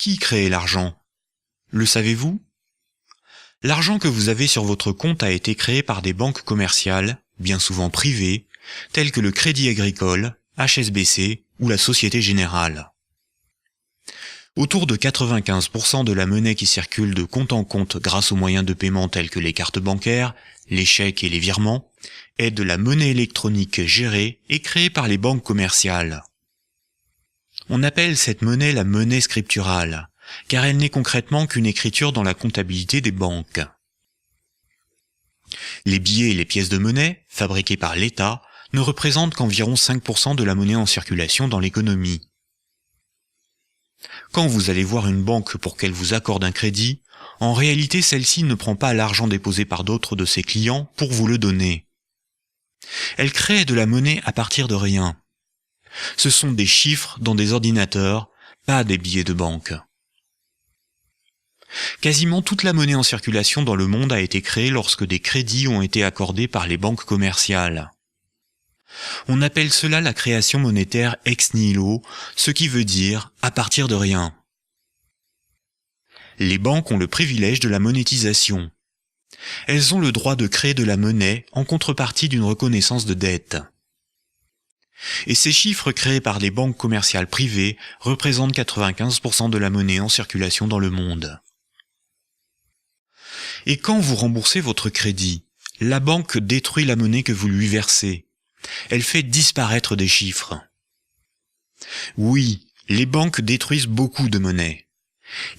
Qui crée l'argent? Le savez-vous? L'argent que vous avez sur votre compte a été créé par des banques commerciales, bien souvent privées, telles que le Crédit Agricole, HSBC ou la Société Générale. Autour de 95% de la monnaie qui circule de compte en compte grâce aux moyens de paiement tels que les cartes bancaires, les chèques et les virements, est de la monnaie électronique gérée et créée par les banques commerciales. On appelle cette monnaie la monnaie scripturale, car elle n'est concrètement qu'une écriture dans la comptabilité des banques. Les billets et les pièces de monnaie, fabriquées par l'État, ne représentent qu'environ 5% de la monnaie en circulation dans l'économie. Quand vous allez voir une banque pour qu'elle vous accorde un crédit, en réalité celle-ci ne prend pas l'argent déposé par d'autres de ses clients pour vous le donner. Elle crée de la monnaie à partir de rien. Ce sont des chiffres dans des ordinateurs, pas des billets de banque. Quasiment toute la monnaie en circulation dans le monde a été créée lorsque des crédits ont été accordés par les banques commerciales. On appelle cela la création monétaire ex nihilo, ce qui veut dire à partir de rien. Les banques ont le privilège de la monétisation. Elles ont le droit de créer de la monnaie en contrepartie d'une reconnaissance de dette. Et ces chiffres créés par les banques commerciales privées représentent 95% de la monnaie en circulation dans le monde. Et quand vous remboursez votre crédit, la banque détruit la monnaie que vous lui versez. Elle fait disparaître des chiffres. Oui, les banques détruisent beaucoup de monnaie.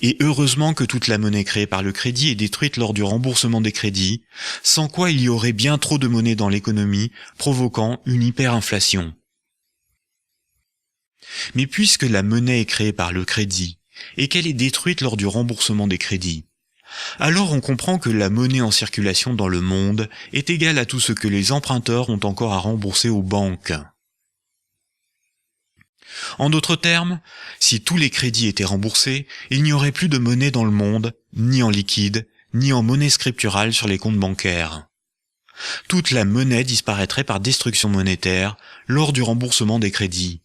Et heureusement que toute la monnaie créée par le crédit est détruite lors du remboursement des crédits, sans quoi il y aurait bien trop de monnaie dans l'économie, provoquant une hyperinflation. Mais puisque la monnaie est créée par le crédit, et qu'elle est détruite lors du remboursement des crédits, alors on comprend que la monnaie en circulation dans le monde est égale à tout ce que les emprunteurs ont encore à rembourser aux banques. En d'autres termes, si tous les crédits étaient remboursés, il n'y aurait plus de monnaie dans le monde, ni en liquide, ni en monnaie scripturale sur les comptes bancaires. Toute la monnaie disparaîtrait par destruction monétaire lors du remboursement des crédits.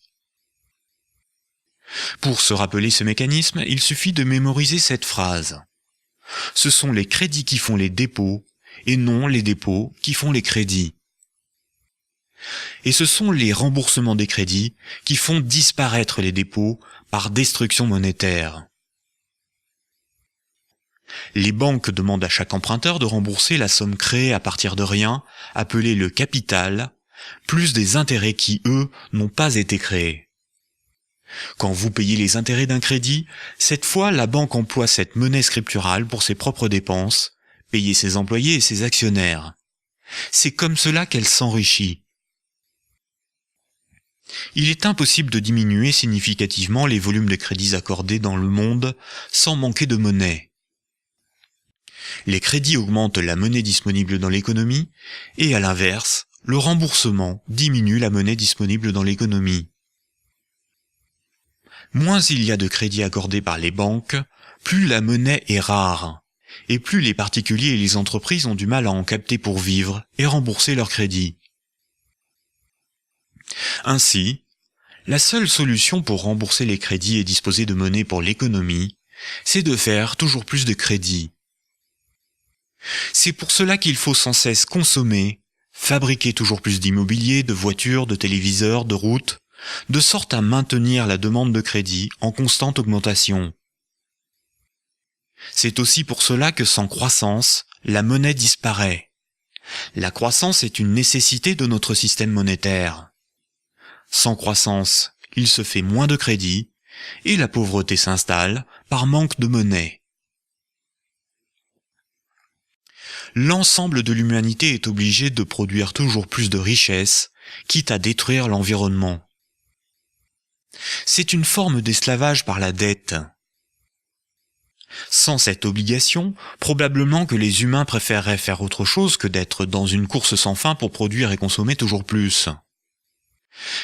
Pour se rappeler ce mécanisme, il suffit de mémoriser cette phrase. Ce sont les crédits qui font les dépôts, et non les dépôts qui font les crédits. Et ce sont les remboursements des crédits qui font disparaître les dépôts par destruction monétaire. Les banques demandent à chaque emprunteur de rembourser la somme créée à partir de rien, appelée le capital, plus des intérêts qui, eux, n'ont pas été créés. Quand vous payez les intérêts d'un crédit, cette fois la banque emploie cette monnaie scripturale pour ses propres dépenses, payer ses employés et ses actionnaires. C'est comme cela qu'elle s'enrichit. Il est impossible de diminuer significativement les volumes de crédits accordés dans le monde sans manquer de monnaie. Les crédits augmentent la monnaie disponible dans l'économie et à l'inverse, le remboursement diminue la monnaie disponible dans l'économie. Moins il y a de crédits accordés par les banques, plus la monnaie est rare, et plus les particuliers et les entreprises ont du mal à en capter pour vivre et rembourser leurs crédits. Ainsi, la seule solution pour rembourser les crédits et disposer de monnaie pour l'économie, c'est de faire toujours plus de crédits. C'est pour cela qu'il faut sans cesse consommer, fabriquer toujours plus d'immobilier, de voitures, de téléviseurs, de routes, de sorte à maintenir la demande de crédit en constante augmentation. C'est aussi pour cela que sans croissance, la monnaie disparaît. La croissance est une nécessité de notre système monétaire. Sans croissance, il se fait moins de crédit, et la pauvreté s'installe par manque de monnaie. L'ensemble de l'humanité est obligé de produire toujours plus de richesses, quitte à détruire l'environnement. C'est une forme d'esclavage par la dette. Sans cette obligation, probablement que les humains préféreraient faire autre chose que d'être dans une course sans fin pour produire et consommer toujours plus.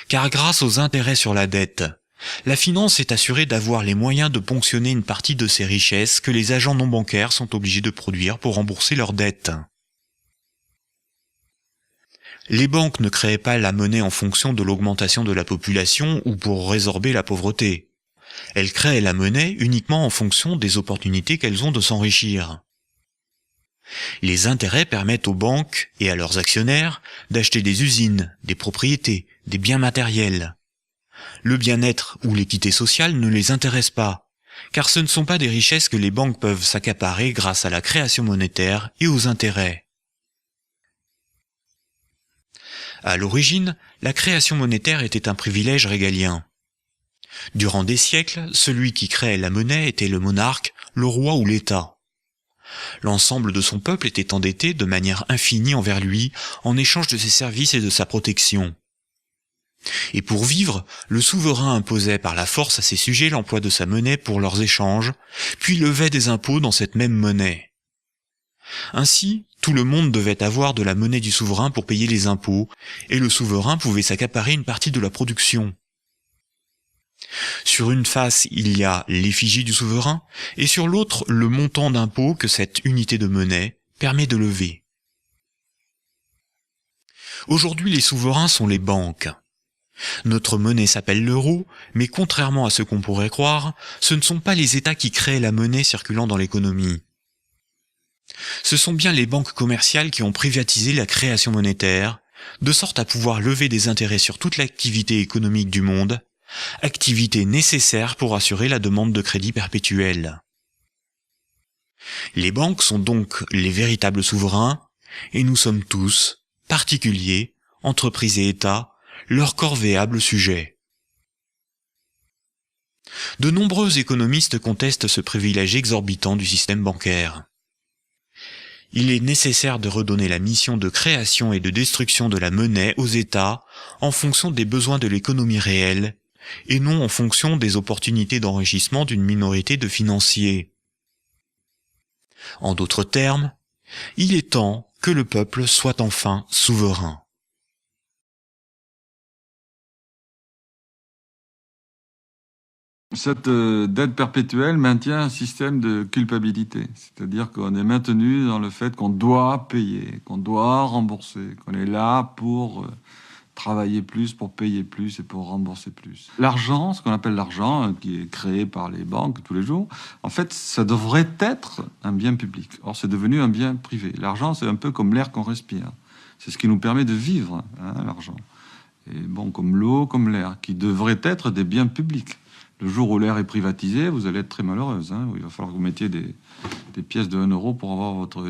Car grâce aux intérêts sur la dette, la finance est assurée d'avoir les moyens de ponctionner une partie de ces richesses que les agents non bancaires sont obligés de produire pour rembourser leurs dettes. Les banques ne créent pas la monnaie en fonction de l'augmentation de la population ou pour résorber la pauvreté. Elles créent la monnaie uniquement en fonction des opportunités qu'elles ont de s'enrichir. Les intérêts permettent aux banques et à leurs actionnaires d'acheter des usines, des propriétés, des biens matériels. Le bien-être ou l'équité sociale ne les intéresse pas, car ce ne sont pas des richesses que les banques peuvent s'accaparer grâce à la création monétaire et aux intérêts. À l'origine, la création monétaire était un privilège régalien. Durant des siècles, celui qui créait la monnaie était le monarque, le roi ou l'État. L'ensemble de son peuple était endetté de manière infinie envers lui en échange de ses services et de sa protection. Et pour vivre, le souverain imposait par la force à ses sujets l'emploi de sa monnaie pour leurs échanges, puis levait des impôts dans cette même monnaie. Ainsi, tout le monde devait avoir de la monnaie du souverain pour payer les impôts, et le souverain pouvait s'accaparer une partie de la production. Sur une face, il y a l'effigie du souverain, et sur l'autre, le montant d'impôt que cette unité de monnaie permet de lever. Aujourd'hui, les souverains sont les banques. Notre monnaie s'appelle l'euro, mais contrairement à ce qu'on pourrait croire, ce ne sont pas les États qui créent la monnaie circulant dans l'économie. Ce sont bien les banques commerciales qui ont privatisé la création monétaire, de sorte à pouvoir lever des intérêts sur toute l'activité économique du monde, activité nécessaire pour assurer la demande de crédit perpétuel. Les banques sont donc les véritables souverains, et nous sommes tous, particuliers, entreprises et États, leurs corvéables sujets. De nombreux économistes contestent ce privilège exorbitant du système bancaire. Il est nécessaire de redonner la mission de création et de destruction de la monnaie aux États en fonction des besoins de l'économie réelle, et non en fonction des opportunités d'enrichissement d'une minorité de financiers. En d'autres termes, il est temps que le peuple soit enfin souverain. Cette dette perpétuelle maintient un système de culpabilité, c'est-à-dire qu'on est maintenu dans le fait qu'on doit payer, qu'on doit rembourser, qu'on est là pour travailler plus, pour payer plus et pour rembourser plus. L'argent, ce qu'on appelle l'argent, qui est créé par les banques tous les jours, en fait, ça devrait être un bien public. Or, c'est devenu un bien privé. L'argent, c'est un peu comme l'air qu'on respire. C'est ce qui nous permet de vivre, hein, l'argent. Et bon, comme l'eau, comme l'air, qui devraient être des biens publics. Le jour où l'air est privatisé, vous allez être très malheureuse. Hein. Il va falloir que vous mettiez des pièces de 1 euro pour avoir votre